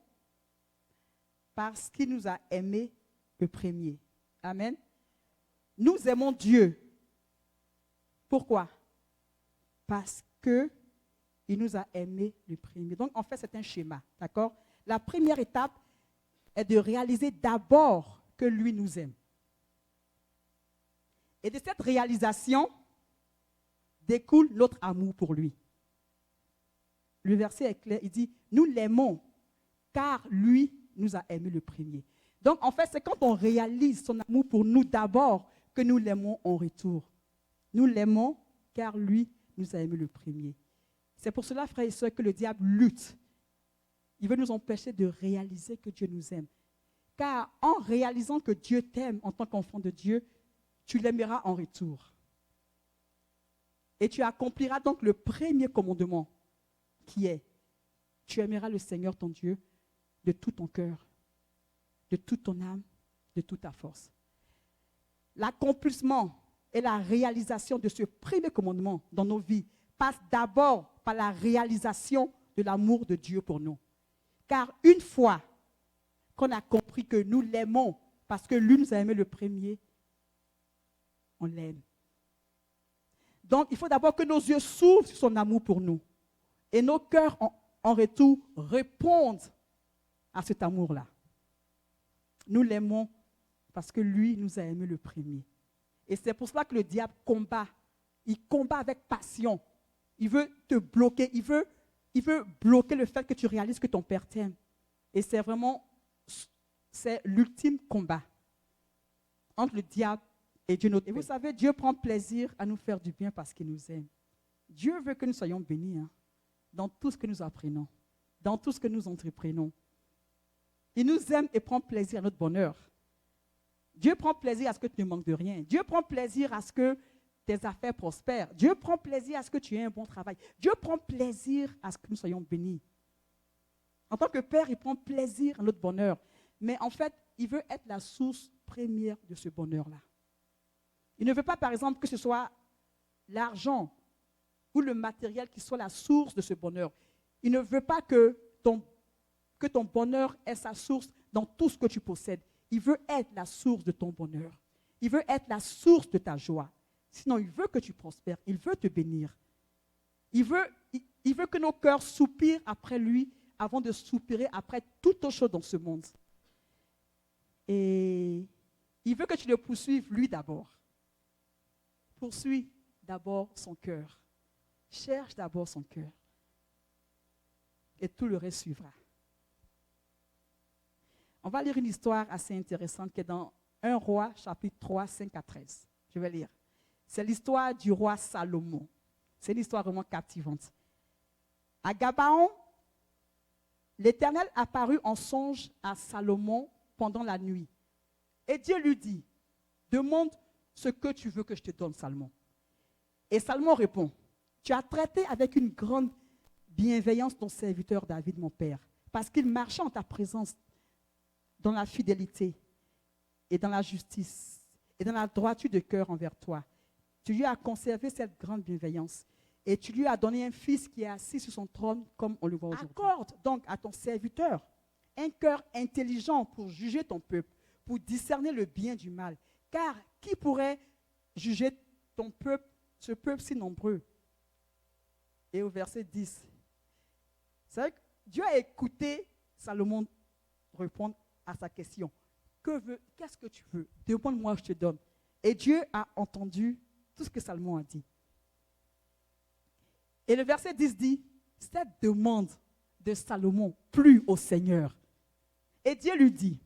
Speaker 1: parce qu'il nous a aimés le premier. Amen. Nous aimons Dieu. Pourquoi? Parce qu'il nous a aimés le premier. Donc, en fait, c'est un schéma. D'accord? La première étape est de réaliser d'abord que lui nous aime. Et de cette réalisation découle notre amour pour lui. Le verset est clair, il dit, nous l'aimons car lui nous a aimés le premier. Donc, en fait, c'est quand on réalise son amour pour nous d'abord que nous l'aimons en retour. Nous l'aimons car lui nous a aimés le premier. C'est pour cela, frères et sœurs, que le diable lutte. Il veut nous empêcher de réaliser que Dieu nous aime. Car en réalisant que Dieu t'aime en tant qu'enfant de Dieu, tu l'aimeras en retour. Et tu accompliras donc le premier commandement qui est, tu aimeras le Seigneur ton Dieu de tout ton cœur, de toute ton âme, de toute ta force. L'accomplissement et la réalisation de ce premier commandement dans nos vies passe d'abord par la réalisation de l'amour de Dieu pour nous. Car une fois qu'on a compris que nous l'aimons parce que lui nous a aimé le premier, on l'aime. Donc, il faut d'abord que nos yeux s'ouvrent sur son amour pour nous. Et nos cœurs, en retour, répondent à cet amour-là. Nous l'aimons parce que lui nous a aimé le premier. Et c'est pour cela que le diable combat. Il combat avec passion. Il veut te bloquer. Il veut il veut bloquer le fait que tu réalises que ton Père t'aime. Et c'est vraiment, c'est l'ultime combat entre le diable et Dieu notre Père. Et vous savez, Dieu prend plaisir à nous faire du bien parce qu'il nous aime. Dieu veut que nous soyons bénis dans tout ce que nous apprenons, dans tout ce que nous entreprenons. Il nous aime et prend plaisir à notre bonheur. Dieu prend plaisir à ce que tu ne manques de rien. Dieu prend plaisir à ce que tes affaires prospèrent. Dieu prend plaisir à ce que tu aies un bon travail. Dieu prend plaisir à ce que nous soyons bénis. En tant que Père, il prend plaisir à notre bonheur. Mais en fait, il veut être la source première de ce bonheur-là. Il ne veut pas, par exemple, que ce soit l'argent ou le matériel qui soit la source de ce bonheur. Il ne veut pas que ton bonheur ait sa source dans tout ce que tu possèdes. Il veut être la source de ton bonheur. Il veut être la source de ta joie. Sinon, il veut que tu prospères. Il veut te bénir. Il veut que nos cœurs soupirent après lui avant de soupirer après toute autre chose dans ce monde. Et il veut que tu le poursuives lui d'abord. Poursuis d'abord son cœur. Cherche d'abord son cœur. Et tout le reste suivra. On va lire une histoire assez intéressante qui est dans 1 Roi, chapitre 3, 5 à 13. Je vais lire. C'est l'histoire du roi Salomon. C'est une histoire vraiment captivante. À Gabaon, l'Éternel apparut en songe à Salomon pendant la nuit. Et Dieu lui dit, demande ce que tu veux que je te donne, Salomon. Et Salomon répond, tu as traité avec une grande bienveillance ton serviteur David, mon père, parce qu'il marchait en ta présence dans la fidélité et dans la justice et dans la droiture de cœur envers toi. Tu lui as conservé cette grande bienveillance et tu lui as donné un fils qui est assis sur son trône comme on le voit aujourd'hui. Accorde donc à ton serviteur un cœur intelligent pour juger ton peuple, pour discerner le bien du mal. Car qui pourrait juger ton peuple, ce peuple si nombreux? Et au verset 10, c'est vrai que Dieu a écouté Salomon répondre à sa question. Qu'est-ce que tu veux? Demande-moi, je te donne. Et Dieu a entendu tout ce que Salomon a dit. Et le verset 10 dit, cette demande de Salomon plut au Seigneur. Et Dieu lui dit,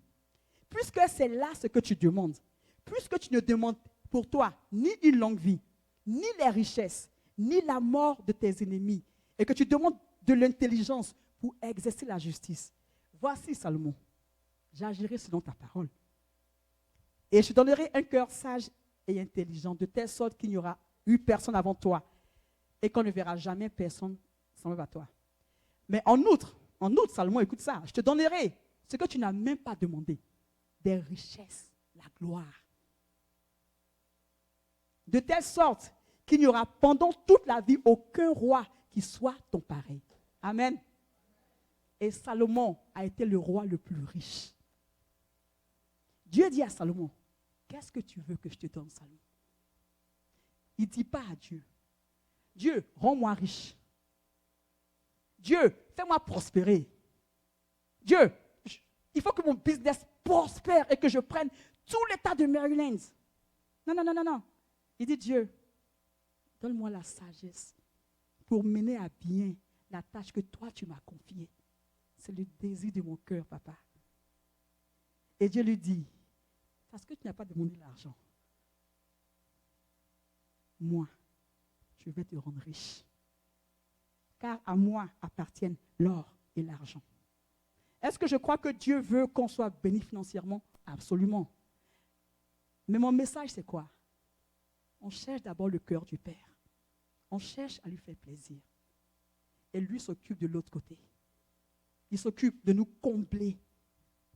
Speaker 1: puisque c'est là ce que tu demandes, puisque tu ne demandes pour toi ni une longue vie, ni les richesses, ni la mort de tes ennemis, et que tu demandes de l'intelligence pour exercer la justice, voici Salomon, j'agirai selon ta parole. Et je te donnerai un cœur sage et intelligent, de telle sorte qu'il n'y aura eu personne avant toi, et qu'on ne verra jamais personne semblable à toi. Mais en outre, Salomon, écoute ça, je te donnerai ce que tu n'as même pas demandé, des richesses, la gloire. De telle sorte qu'il n'y aura pendant toute la vie aucun roi qui soit ton pareil. Amen. Et Salomon a été le roi le plus riche. Dieu dit à Salomon, qu'est-ce que tu veux que je te donne, Salomon? Il ne dit pas à Dieu, Dieu, rends-moi riche. Dieu, fais-moi prospérer. Dieu, il faut que mon business prospère et que je prenne tout l'État de Maryland. Non. Il dit, Dieu, donne-moi la sagesse pour mener à bien la tâche que toi, tu m'as confiée. C'est le désir de mon cœur, papa. Et Dieu lui dit, parce que tu n'as pas demandé l'argent, moi, je vais te rendre riche. Car à moi appartiennent l'or et l'argent. Est-ce que je crois que Dieu veut qu'on soit béni financièrement? Absolument. Mais mon message, c'est quoi? On cherche d'abord le cœur du Père. On cherche à lui faire plaisir. Et lui s'occupe de l'autre côté. Il s'occupe de nous combler.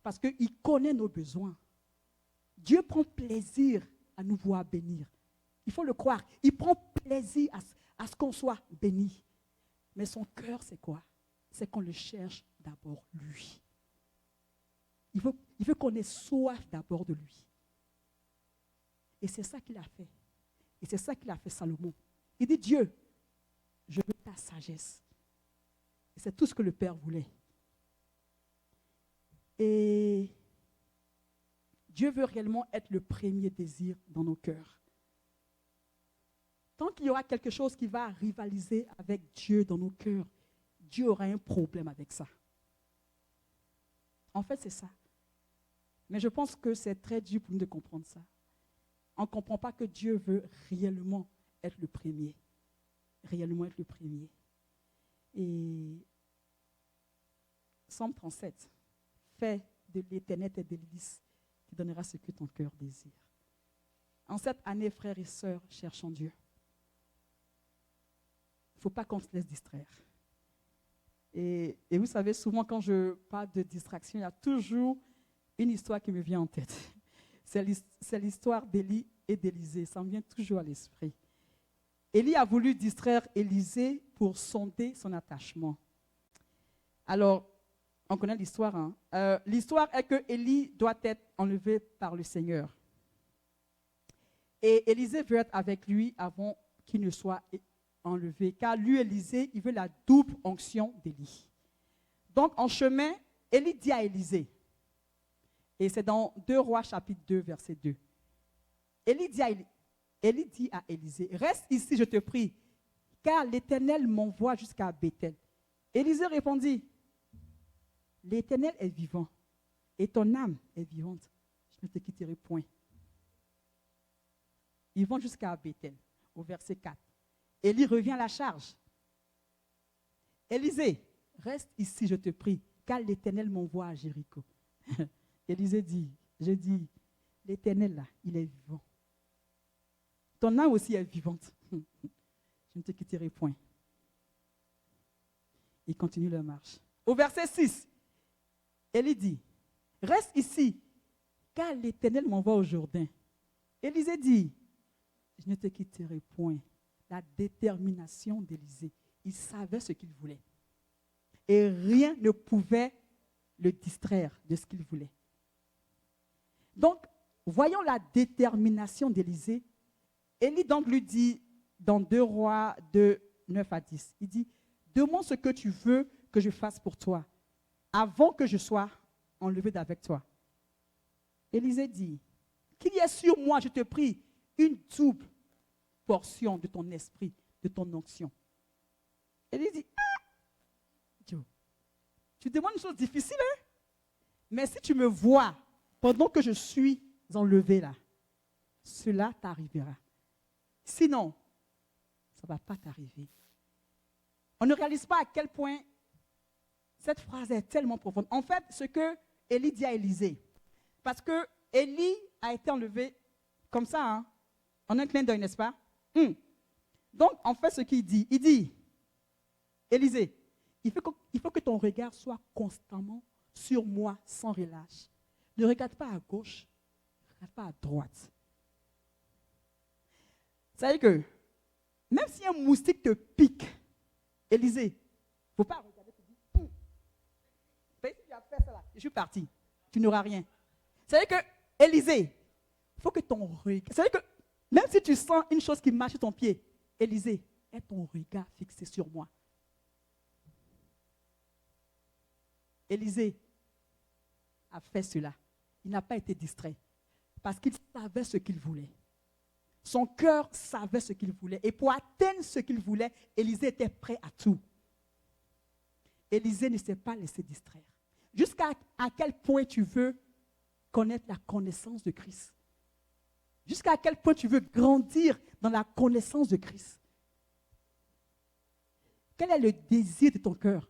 Speaker 1: Parce qu'il connaît nos besoins. Dieu prend plaisir à nous voir bénir. Il faut le croire. Il prend plaisir à ce qu'on soit béni. Mais son cœur, c'est quoi? C'est qu'on le cherche d'abord lui. Il veut qu'on ait soif d'abord de lui. Et c'est ça qu'il a fait. Et c'est ça qu'il a fait Salomon. Il dit, Dieu, je veux ta sagesse. Et c'est tout ce que le Père voulait. Et Dieu veut réellement être le premier désir dans nos cœurs. Tant qu'il y aura quelque chose qui va rivaliser avec Dieu dans nos cœurs, Dieu aura un problème avec ça. En fait, c'est ça. Mais je pense que c'est très dur pour nous de comprendre ça. On ne comprend pas que Dieu veut réellement être le premier. Réellement être le premier. Et Psaume 37, fais de l'Éternel tes délices, qui donnera ce que ton cœur désire. En cette année, frères et sœurs, cherchons Dieu. Il ne faut pas qu'on se laisse distraire. Et vous savez, souvent quand je parle de distraction, il y a toujours une histoire qui me vient en tête. C'est l'histoire d'Élie et d'Élisée. Ça me vient toujours à l'esprit. Élie a voulu distraire Élisée pour sonder son attachement. Alors, on connaît l'histoire. Hein? L'histoire est que Élie doit être enlevé par le Seigneur. Et Élisée veut être avec lui avant qu'il ne soit enlevé. Car lui, Élisée, il veut la double onction d'Élie. Donc, en chemin, Élie dit à Élisée, et c'est dans 2 Rois chapitre 2, verset 2. Élie dit à Élisée, reste ici, je te prie, car l'Éternel m'envoie jusqu'à Béthel. Élisée répondit, l'Éternel est vivant, et ton âme est vivante. Je ne te quitterai point. Ils vont jusqu'à Béthel, au verset 4. Élie revient à la charge. Élisée, reste ici, je te prie, car l'Éternel m'envoie à Jéricho. Élisée dit, l'Éternel là, il est vivant. Ton âme aussi est vivante. Je ne te quitterai point. Ils continuent leur marche. Au verset 6, Élie dit, reste ici, car l'Éternel m'envoie au Jourdain. Élisée dit, je ne te quitterai point. La détermination d'Élisée. Il savait ce qu'il voulait. Et rien ne pouvait le distraire de ce qu'il voulait. Donc, voyons la détermination d'Élisée. Élie donc lui dit, dans 2 Rois 2, 9 à 10, il dit, demande ce que tu veux que je fasse pour toi, avant que je sois enlevé d'avec toi. Élisée dit, qu'il y ait sur moi, je te prie, une double portion de ton esprit, de ton onction. Élie dit, Dieu, tu demandes une chose difficile, hein? Mais si tu me vois pendant que je suis enlevé là, cela t'arrivera. Sinon, ça ne va pas t'arriver. On ne réalise pas à quel point cette phrase est tellement profonde. En fait, ce que Élie dit à Élisée, parce que Élie a été enlevé comme ça, hein, en un clin d'œil, n'est-ce pas? Donc, en fait, ce qu'il dit, Élisée, il faut que ton regard soit constamment sur moi sans relâche. Ne regarde pas à gauche, ne regarde pas à droite. Vous savez que, même si un moustique te pique, Élisée, il ne faut pas regarder et dire, si tu as fait ça là, je suis parti, tu n'auras rien. Vous savez que, Élisée, il faut que ton regard, vous savez que, même si tu sens une chose qui marche sur ton pied, Élisée, aie ton regard fixé sur moi. Élisée a fait cela. Il n'a pas été distrait parce qu'il savait ce qu'il voulait. Son cœur savait ce qu'il voulait. Et pour atteindre ce qu'il voulait, Élisée était prêt à tout. Élisée ne s'est pas laissé distraire. Jusqu'à quel point tu veux connaître la connaissance de Christ? Jusqu'à quel point tu veux grandir dans la connaissance de Christ? Quel est le désir de ton cœur?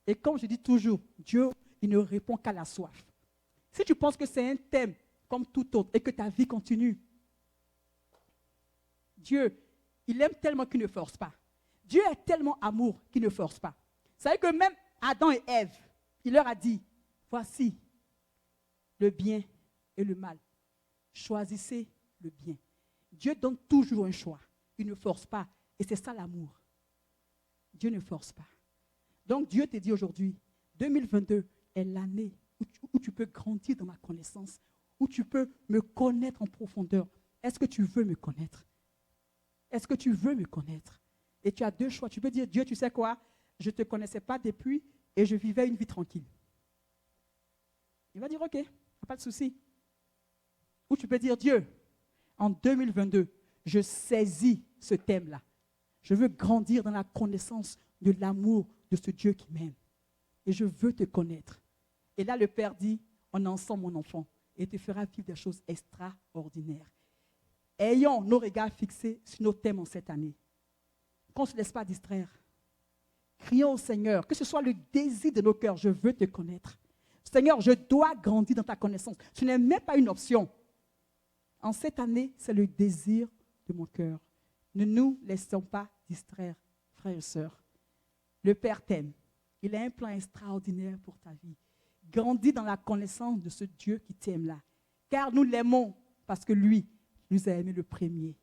Speaker 1: Et comme je dis toujours, Dieu, il ne répond qu'à la soif. Si tu penses que c'est un thème comme tout autre et que ta vie continue, Dieu, il aime tellement qu'il ne force pas. Dieu est tellement amour qu'il ne force pas. Vous savez que même Adam et Ève, il leur a dit, voici le bien et le mal. Choisissez le bien. Dieu donne toujours un choix. Il ne force pas. Et c'est ça l'amour. Dieu ne force pas. Donc Dieu te dit aujourd'hui, 2022 est l'année où tu peux grandir dans ma connaissance, où tu peux me connaître en profondeur. Est-ce que tu veux me connaître? Est-ce que tu veux me connaître? Et tu as deux choix. Tu peux dire, Dieu, tu sais quoi? Je ne te connaissais pas depuis et je vivais une vie tranquille. Il va dire, ok, pas de souci. Ou tu peux dire, Dieu, en 2022, je saisis ce thème-là. Je veux grandir dans la connaissance de l'amour de ce Dieu qui m'aime. Et je veux te connaître. Et là, le Père dit, on est ensemble, mon enfant, et te fera vivre des choses extraordinaires. Ayons nos regards fixés sur nos thèmes en cette année. Qu'on ne se laisse pas distraire. Crions au Seigneur, que ce soit le désir de nos cœurs, je veux te connaître. Seigneur, je dois grandir dans ta connaissance. Ce n'est même pas une option. En cette année, c'est le désir de mon cœur. Ne nous laissons pas distraire, frères et sœurs. Le Père t'aime. Il a un plan extraordinaire pour ta vie. Grandis dans la connaissance de ce Dieu qui t'aime là. Car nous l'aimons parce que lui nous a aimés le premier.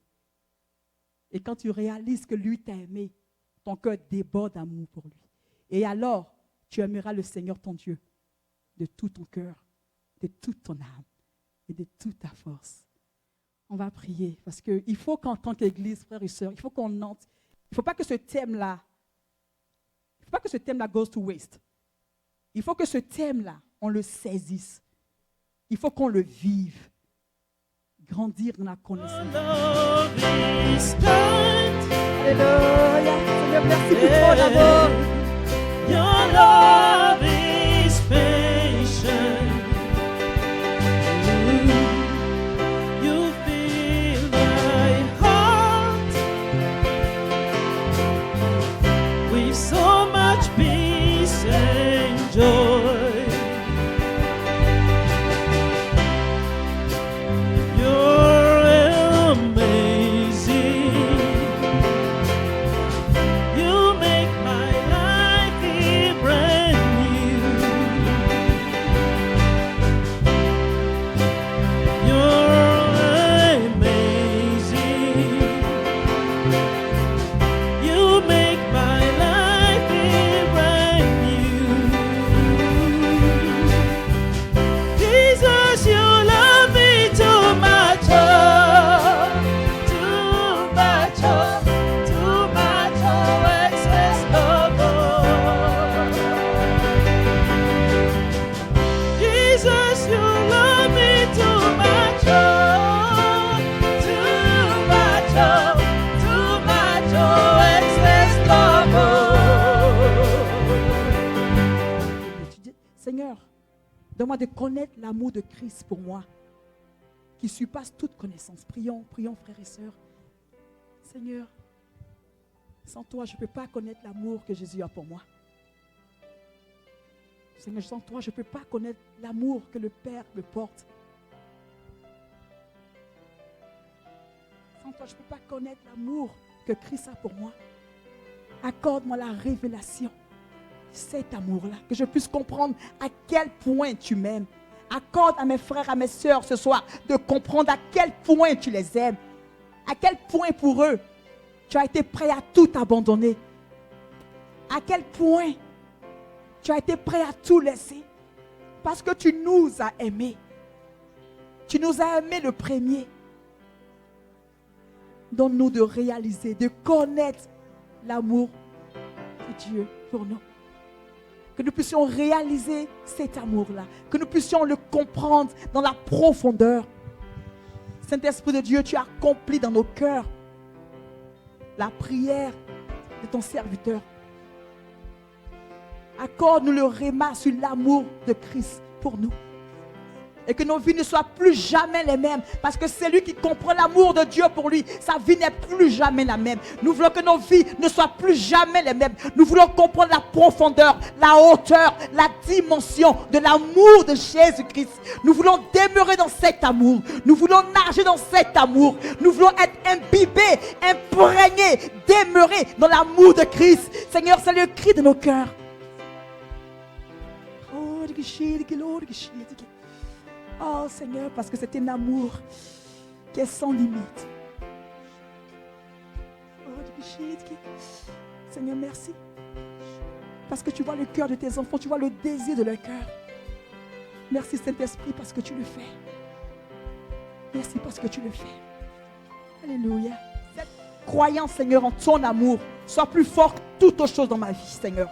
Speaker 1: Et quand tu réalises que lui t'a aimé, ton cœur déborde d'amour pour lui. Et alors, tu aimeras le Seigneur ton Dieu de tout ton cœur, de toute ton âme et de toute ta force. On va prier parce qu'il faut qu'en tant qu'Église, frères et sœurs, il faut qu'on entre. Il ne faut pas que ce thème-là, goes to waste. Il faut que ce thème-là, on le saisisse. Il faut qu'on le vive. Grandir dans la connaissance. Alléluia. Seigneur, merci pour ton amour.
Speaker 2: Your love is patient. You fill my heart with so much peace and joy. You're amazing. You make my life brand new. You're amazing. You make my life brand new. Jesus, you love me too much, oh, too much, oh, too much, oh, excess love, oh. Jesus, you love me too much, oh, too much, oh, excess love, oh.
Speaker 1: Tu dis, Seigneur, donne-moi de connaître l'amour de Christ pour moi, qui surpasse toute connaissance. Prions, prions, frères et sœurs. Seigneur, sans toi, je ne peux pas connaître l'amour que Jésus a pour moi. Seigneur, sans toi, je ne peux pas connaître l'amour que le Père me porte. Sans toi, je ne peux pas connaître l'amour que Christ a pour moi. Accorde-moi la révélation, cet amour-là, que je puisse comprendre à quel point tu m'aimes. Accorde à mes frères, à mes sœurs ce soir de comprendre à quel point tu les aimes. À quel point pour eux, tu as été prêt à tout abandonner. À quel point tu as été prêt à tout laisser. Parce que tu nous as aimés. Tu nous as aimés le premier. Donne-nous de réaliser, de connaître l'amour de Dieu pour nous. Que nous puissions réaliser cet amour-là. Que nous puissions le comprendre dans la profondeur. Saint-Esprit de Dieu, tu as accompli dans nos cœurs la prière de ton serviteur. Accorde-nous le réma sur l'amour de Christ pour nous. Et que nos vies ne soient plus jamais les mêmes. Parce que c'est lui qui comprend l'amour de Dieu pour lui. Sa vie n'est plus jamais la même. Nous voulons que nos vies ne soient plus jamais les mêmes. Nous voulons comprendre la profondeur, la hauteur, la dimension de l'amour de Jésus-Christ. Nous voulons demeurer dans cet amour. Nous voulons nager dans cet amour. Nous voulons être imbibés, imprégnés, demeurer dans l'amour de Christ. Seigneur, c'est le cri de nos cœurs. Oh Seigneur, parce que c'est un amour qui est sans limite. Seigneur, merci. Parce que tu vois le cœur de tes enfants, tu vois le désir de leur cœur. Merci Saint-Esprit parce que tu le fais. Merci parce que tu le fais. Alléluia. Cette croyance, Seigneur, en ton amour soit plus forte que toute autre chose dans ma vie, Seigneur.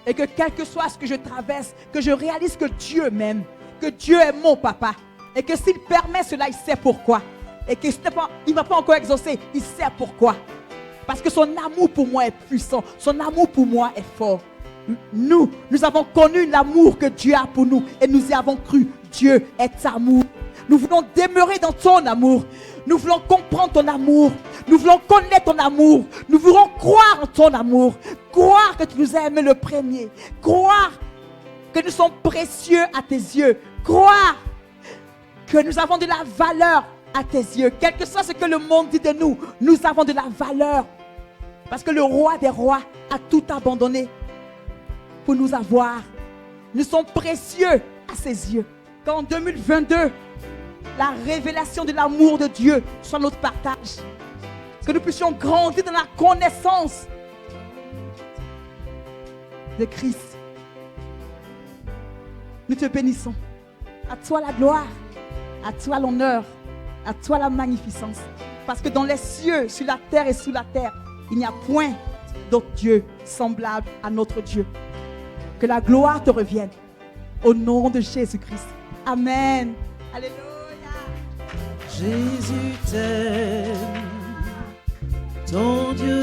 Speaker 1: Et que quel que soit ce que je traverse, que je réalise que Dieu m'aime. Que Dieu est mon papa. Et que s'il permet cela, il sait pourquoi. Et qu'il ne va pas encore exaucer, il sait pourquoi. Parce que son amour pour moi est puissant. Son amour pour moi est fort. Nous avons connu l'amour que Dieu a pour nous et nous y avons cru. Dieu est amour. Nous voulons demeurer dans ton amour. Nous voulons comprendre ton amour. Nous voulons connaître ton amour. Nous voulons croire en ton amour. Croire que tu nous as aimés le premier. Croire que nous sommes précieux à tes yeux. Croire que nous avons de la valeur à tes yeux. Quel que soit ce que le monde dit de nous, nous avons de la valeur. Parce que le roi des rois a tout abandonné pour nous avoir. Nous sommes précieux à ses yeux. Qu'en 2022, la révélation de l'amour de Dieu soit notre partage. Que nous puissions grandir dans la connaissance de Christ. Nous te bénissons. À toi la gloire, à toi l'honneur, à toi la magnificence. Parce que dans les cieux, sur la terre et sous la terre, il n'y a point d'autre Dieu semblable à notre Dieu. Que la gloire te revienne. Au nom de Jésus-Christ. Amen. Alléluia.
Speaker 2: Jésus t'aime, ton Dieu